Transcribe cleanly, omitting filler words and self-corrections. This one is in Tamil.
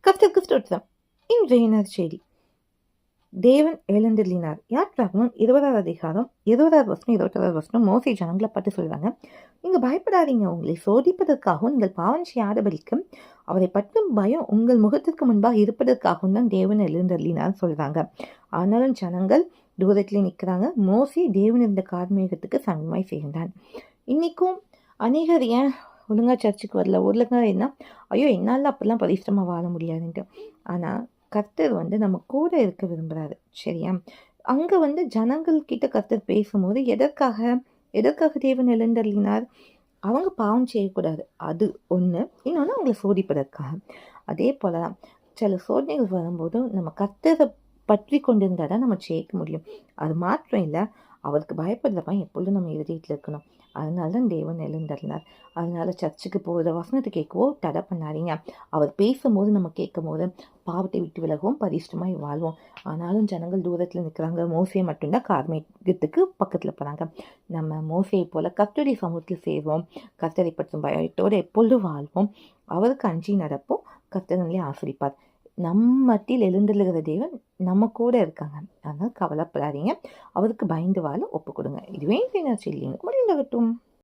கர்த்தருக்கு ஸ்தோத்திரம். இன்றைய நற்செய்தி. தேவன் எழுந்தருளினார். யாத்ராகமம் 20வது அதிகாரம் 20வது வசனம் 21வது வசனம் மோசே ஜனங்களை பார்த்து சொல்றாங்க, நீங்க பயப்படாதீங்க, உங்களை சோதிப்பதற்காகவும் நீங்கள் பாவம் செய்யாதபடிக்கும் அவரை பற்றும் பயம் உங்கள் முகத்திற்கு முன்பாக இருப்பதற்காகவும் தான் தேவன் எழுந்தருளினார் சொல்றாங்க. ஆனாலும் ஜனங்கள் தூரத்திலே நிற்கிறாங்க. மோசே தேவன் இருந்த கார்மேகத்துக்கு சமமாய் சேர்ந்தான். இன்னைக்கும் அநேகர் ஏன் ஒழுங்கா சர்ச்சுக்கு வரல, ஒழுங்கா என்ன, ஐயோ என்னால் அப்பெல்லாம் பரிசுத்தமாக வாழ முடியாதுன்ட்டு. ஆனால் கர்த்தர் நம்ம கூட இருக்க விரும்புகிறாரு. சரியா? அங்கே ஜனங்கள் கிட்ட கர்த்தர் பேசும்போது எதற்காக தேவன் எழுந்தருளினார்? அவங்க பாவம் செய்யக்கூடாது, அது ஒன்று. இன்னொன்று அவங்களை சோதிப்பதற்காக. அதே போல தான் சில சோதனைகள் வரும்போது நம்ம கர்த்தரை பற்றி கொண்டிருந்தால் தான் நம்ம ஜெயிக்க முடியும். அது மாத்திரம் இல்லை, அவருக்கு பயப்படுறப்ப எப்பொழுதும் நம்ம இருதயத்தில் இருக்கணும். அதனால தான் தேவன் எழுந்தருளினார். அதனால சர்ச்சுக்கு போகிற வசனத்தை கேட்கவோ தடை பண்ணாதீங்க. அவர் பேசும்போது நம்ம கேட்கும் போது பாவத்தை விட்டு விலகவும் பரிசுத்தமாய் வாழ்வோம். ஆனாலும் ஜனங்கள் தூரத்தில் நிற்கிறாங்க. மோசே மட்டும்தான் கார்மேகத்துக்கு பக்கத்தில் போகிறாங்க. நம்ம மோசையை போல கர்த்தருடைய சமூகத்தில் சேருவோம். கர்த்தரை பற்றும் பயத்தோடு எப்பொழுதும் வாழ்வோம். அவருக்கு அஞ்சி நடப்போம். கர்த்தர் நம்மளே ஆசிரிப்பார். நம்ம மத்தியில் எழுந்தருளுகிற தேவன் நம்ம கூட இருக்காங்க. அதனால் கவலைப்படாதீங்க. அவருக்கு பயந்து வாழ ஒப்பு கொடுங்க. இதுவே நற்செய்தி. முடிந்தகட்டும்.